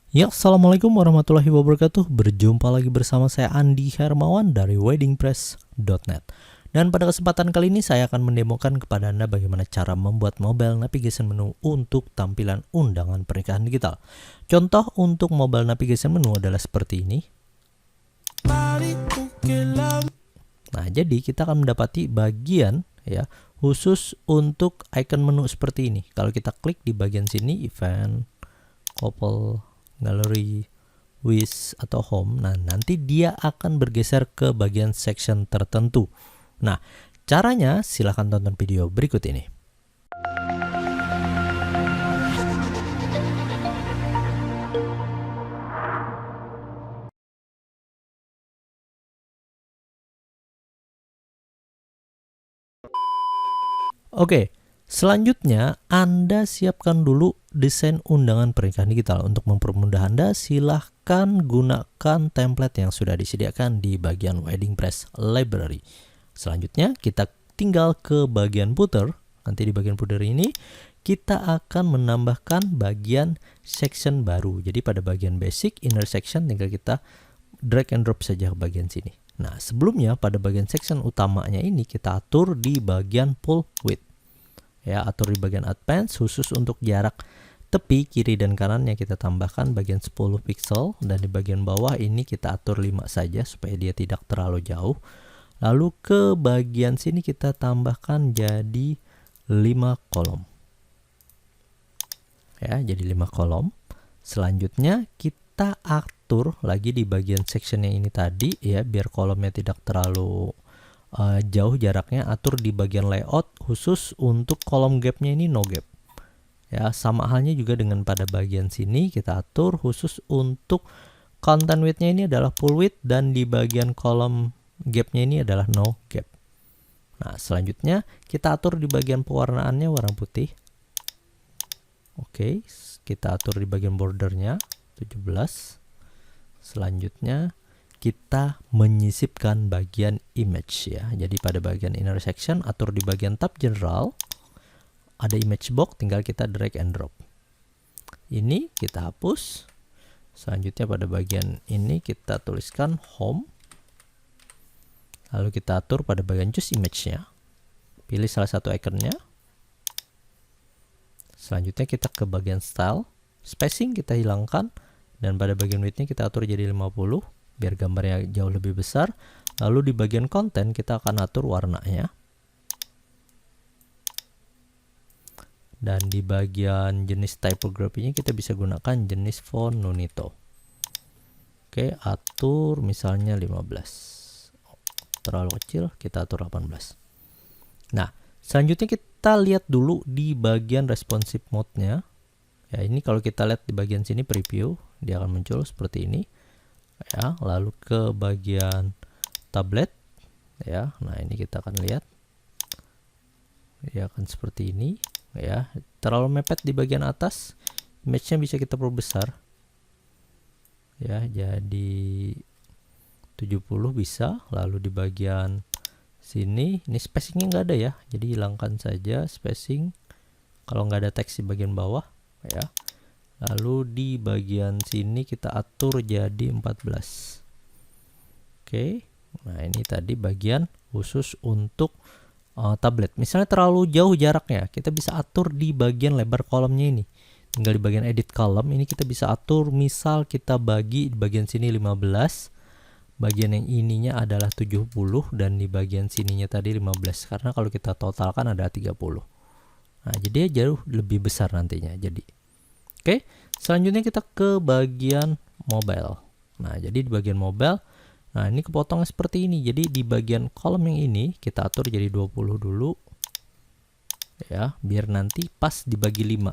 Ya, assalamualaikum warahmatullahi wabarakatuh. Berjumpa lagi bersama saya Andi Hermawan dari weddingpress.net. Dan pada kesempatan kali ini saya akan mendemokan kepada Anda bagaimana cara membuat mobile navigation menu untuk tampilan undangan pernikahan digital. Contoh untuk mobile navigation menu adalah seperti ini. Nah, jadi kita akan mendapati bagian ya khusus untuk icon menu seperti ini. Kalau kita klik di bagian sini, event, couple, gallery, wish, atau home, nah nanti dia akan bergeser ke bagian section tertentu. Nah, caranya silahkan tonton video berikut ini. Oke, selanjutnya Anda siapkan dulu desain undangan pernikahan digital. Untuk mempermudah Anda, silahkan gunakan template yang sudah disediakan di bagian WeddingPress Library. Selanjutnya kita tinggal ke bagian footer. Nanti di bagian footer ini kita akan menambahkan bagian section baru. Jadi pada bagian basic, inner section tinggal kita drag and drop saja ke bagian sini. Nah, sebelumnya pada bagian section utamanya ini kita atur di bagian full width. Ya, atur di bagian advance khusus untuk jarak tepi kiri dan kanannya kita tambahkan bagian 10 pixel, dan di bagian bawah ini kita atur 5 saja supaya dia tidak terlalu jauh. Lalu ke bagian sini kita tambahkan jadi 5 kolom. Ya, jadi 5 kolom. Selanjutnya kita atur lagi di bagian sectionnya ini tadi ya, biar kolomnya tidak terlalu jauh jaraknya. Atur di bagian layout khusus untuk kolom gapnya ini no gap. Ya, sama halnya juga dengan pada bagian sini kita atur khusus untuk content width-nya ini adalah full width, dan di bagian kolom gapnya ini adalah no gap. Nah, selanjutnya kita atur di bagian pewarnaannya warna putih. Oke, kita atur di bagian bordernya 17. Selanjutnya kita menyisipkan bagian image ya. Jadi pada bagian inner section atur di bagian tab general, ada image box, tinggal kita drag and drop. Ini kita hapus. Selanjutnya pada bagian ini kita tuliskan home. Lalu kita atur pada bagian choose image-nya. Pilih salah satu ikonnya. Selanjutnya kita ke bagian style. Spacing kita hilangkan, dan pada bagian width-nya kita atur jadi 50 biar gambarnya jauh lebih besar. Lalu di bagian konten kita akan atur warnanya. Dan di bagian jenis typography-nya kita bisa gunakan jenis font Nunito. Oke, atur misalnya 15. Terlalu kecil, kita atur 18. Nah, selanjutnya kita lihat dulu di bagian responsive mode-nya. Ya, ini kalau kita lihat di bagian sini preview, dia akan muncul seperti ini. Ya, lalu ke bagian tablet ya. Nah, ini kita akan lihat. Ya, akan seperti ini ya. Terlalu mepet di bagian atas, image-nya bisa kita perbesar. Ya, jadi 70 bisa. Lalu di bagian sini, ini spacing-nya nggak ada ya. Jadi hilangkan saja spacing kalau nggak ada teks di bagian bawah ya. Lalu di bagian sini kita atur jadi 14. Oke. Nah, ini tadi bagian khusus untuk tablet. Misalnya terlalu jauh jaraknya, kita bisa atur di bagian lebar kolomnya ini. Tinggal di bagian edit column ini kita bisa atur, misal kita bagi di bagian sini 15. Bagian yang ininya adalah 70 dan di bagian sininya tadi 15. Karena kalau kita totalkan ada 30. Nah, jadi jauh lebih besar nantinya jadi. Oke, selanjutnya kita ke bagian mobile. Nah, jadi di bagian mobile, nah ini kepotongnya seperti ini. Jadi di bagian kolom yang ini kita atur jadi 20 dulu. Ya, biar nanti pas dibagi 5.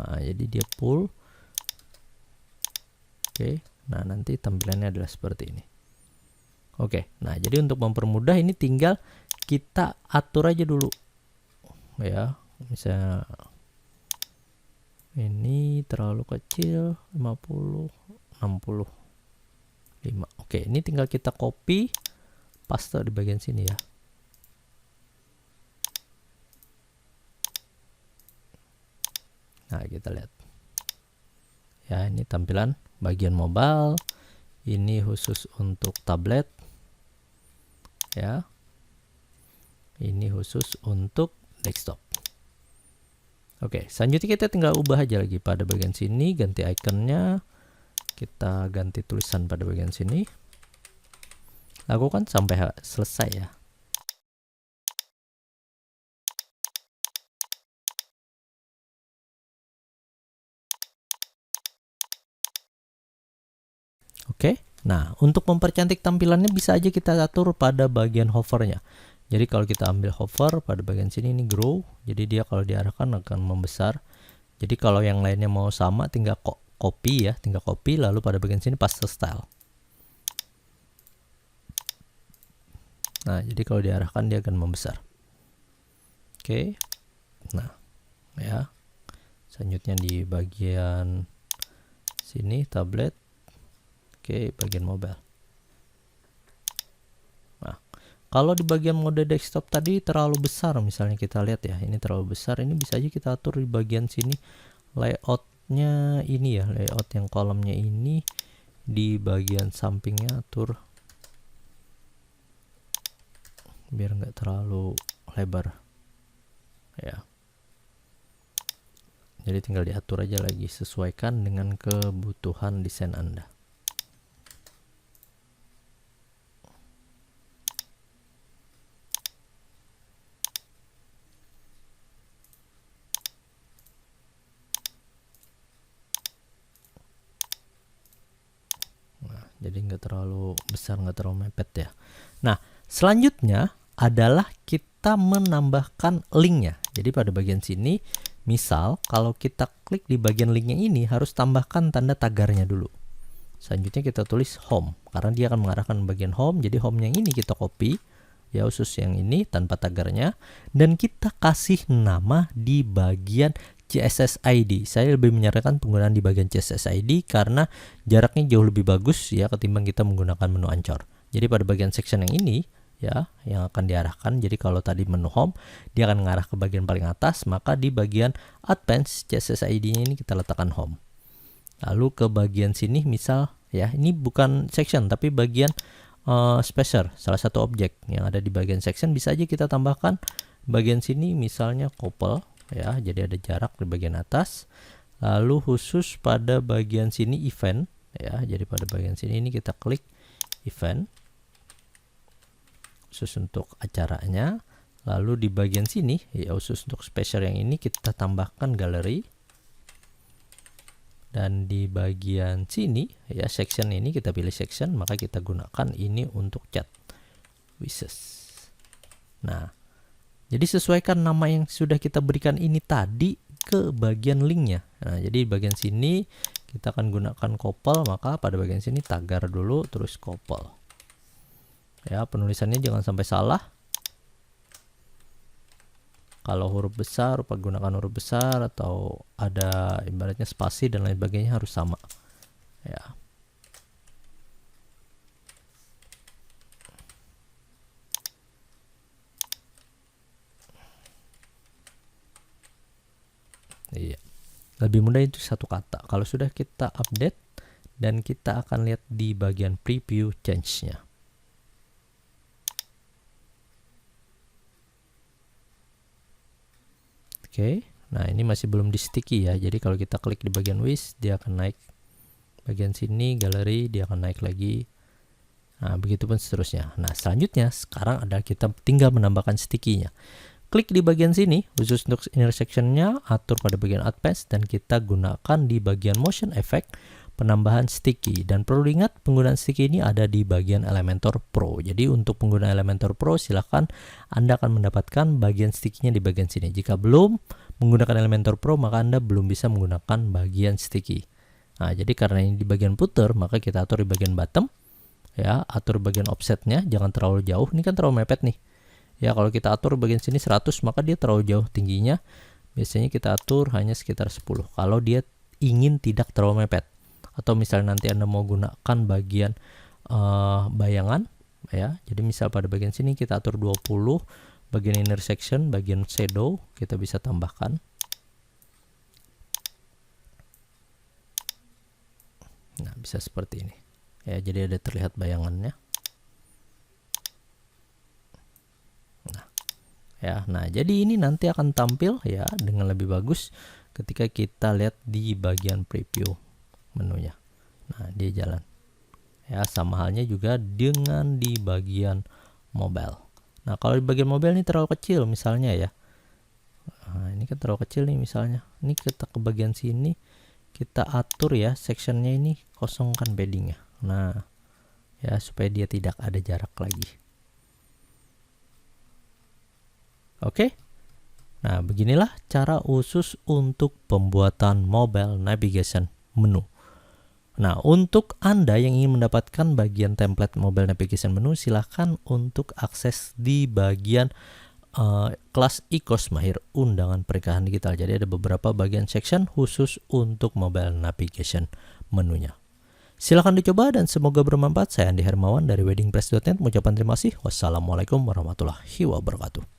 Nah, jadi dia full. Oke, nah nanti tampilannya adalah seperti ini. Oke, nah jadi untuk mempermudah ini tinggal kita atur aja dulu. Ya, misalnya ini terlalu kecil, 50, 60, 5. Oke, ini tinggal kita copy, paste di bagian sini ya. Nah, kita lihat. Ya, ini tampilan bagian mobile, ini khusus untuk tablet ya, ini khusus untuk desktop. Oke, selanjutnya kita tinggal ubah aja lagi pada bagian sini, ganti ikonnya, kita ganti tulisan pada bagian sini, lakukan sampai selesai ya. Oke, nah untuk mempercantik tampilannya bisa aja kita atur pada bagian hovernya. Jadi kalau kita ambil hover pada bagian sini ini grow, jadi dia kalau diarahkan akan membesar. Jadi kalau yang lainnya mau sama tinggal copy ya, tinggal copy lalu pada bagian sini paste style. Nah, jadi kalau diarahkan dia akan membesar. Oke. Nah, ya. Selanjutnya di bagian sini tablet. Oke, bagian mobile. Nah, kalau di bagian mode desktop tadi terlalu besar, misalnya kita lihat ya, ini terlalu besar, ini bisa aja kita atur di bagian sini layoutnya ini ya, layout yang kolomnya ini di bagian sampingnya atur biar nggak terlalu lebar ya. Jadi tinggal diatur aja lagi, sesuaikan dengan kebutuhan desain Anda. Jadi nggak terlalu besar, nggak terlalu mepet ya. Nah, selanjutnya adalah kita menambahkan linknya. Jadi pada bagian sini, misal kalau kita klik di bagian linknya ini harus tambahkan tanda tagarnya dulu. Selanjutnya kita tulis home, karena dia akan mengarahkan bagian home. Jadi home yang ini kita copy, ya khusus yang ini tanpa tagarnya. Dan kita kasih nama di bagian CSS ID. Saya lebih menyarankan penggunaan di bagian CSS ID karena jaraknya jauh lebih bagus ya ketimbang kita menggunakan menu ancor. Jadi pada bagian section yang ini ya yang akan diarahkan. Jadi kalau tadi menu home dia akan mengarah ke bagian paling atas, maka di bagian advanced CSS ID-nya ini kita letakkan home. Lalu ke bagian sini misal ya, ini bukan section tapi bagian spacer, salah satu objek yang ada di bagian section bisa aja kita tambahkan bagian sini misalnya couple ya, jadi ada jarak di bagian atas. Lalu khusus pada bagian sini event ya, jadi pada bagian sini ini kita klik event khusus untuk acaranya. Lalu di bagian sini ya khusus untuk special yang ini kita tambahkan galeri. Dan di bagian sini ya section ini kita pilih section, maka kita gunakan ini untuk chat wishes. Nah, jadi sesuaikan nama yang sudah kita berikan ini tadi ke bagian linknya. Nah, jadi di bagian sini kita akan gunakan couple, maka pada bagian sini tagar dulu terus couple. Ya, penulisannya jangan sampai salah. Kalau huruf besar, gunakan huruf besar atau ada ibaratnya spasi dan lain sebagainya harus sama. Ya. Iya. Lebih mudah itu satu kata. Kalau sudah kita update dan kita akan lihat di bagian preview change-nya. Oke, nah ini masih belum di sticky ya. Jadi kalau kita klik di bagian wish, dia akan naik. Bagian sini galeri, dia akan naik lagi. Nah, begitu pun seterusnya. Nah, selanjutnya sekarang adalah kita tinggal menambahkan sticky-nya. Klik di bagian sini, khusus untuk intersection-nya, atur pada bagian advanced, dan kita gunakan di bagian motion effect, penambahan sticky. Dan perlu diingat, penggunaan sticky ini ada di bagian Elementor Pro. Jadi untuk pengguna Elementor Pro, silahkan Anda akan mendapatkan bagian sticky-nya di bagian sini. Jika belum menggunakan Elementor Pro, maka Anda belum bisa menggunakan bagian sticky. Nah, jadi karena ini di bagian footer, maka kita atur di bagian bottom. Ya, atur bagian offsetnya, jangan terlalu jauh. Ini kan terlalu mepet nih. Ya, kalau kita atur bagian sini 100, maka dia terlalu jauh tingginya. Biasanya kita atur hanya sekitar 10. Kalau dia ingin tidak terlalu mepet. Atau misalnya nanti Anda mau gunakan bagian bayangan. Ya, jadi misal pada bagian sini kita atur 20. Bagian intersection, bagian shadow, kita bisa tambahkan. Nah, bisa seperti ini. Ya, jadi ada terlihat bayangannya. Nah, jadi ini nanti akan tampil ya dengan lebih bagus ketika kita lihat di bagian preview menunya. Nah, dia jalan. Ya, sama halnya juga dengan di bagian mobile. Nah, kalau di bagian mobile ini terlalu kecil misalnya ya. Nah, ini kan terlalu kecil nih misalnya. Ini kita ke bagian sini, kita atur ya sectionnya ini, kosongkan paddingnya. Nah, ya supaya dia tidak ada jarak lagi. Oke. Nah, beginilah cara khusus untuk pembuatan mobile navigation menu. Nah, untuk Anda yang ingin mendapatkan bagian template mobile navigation menu, silahkan untuk akses di bagian kelas e-course Mahir Undangan Pernikahan Digital. Jadi ada beberapa bagian section khusus untuk mobile navigation menunya. Silahkan dicoba dan semoga bermanfaat. Saya Andi Hermawan dari weddingpress.net. Mengucapkan terima kasih. Wassalamualaikum warahmatullahi wabarakatuh.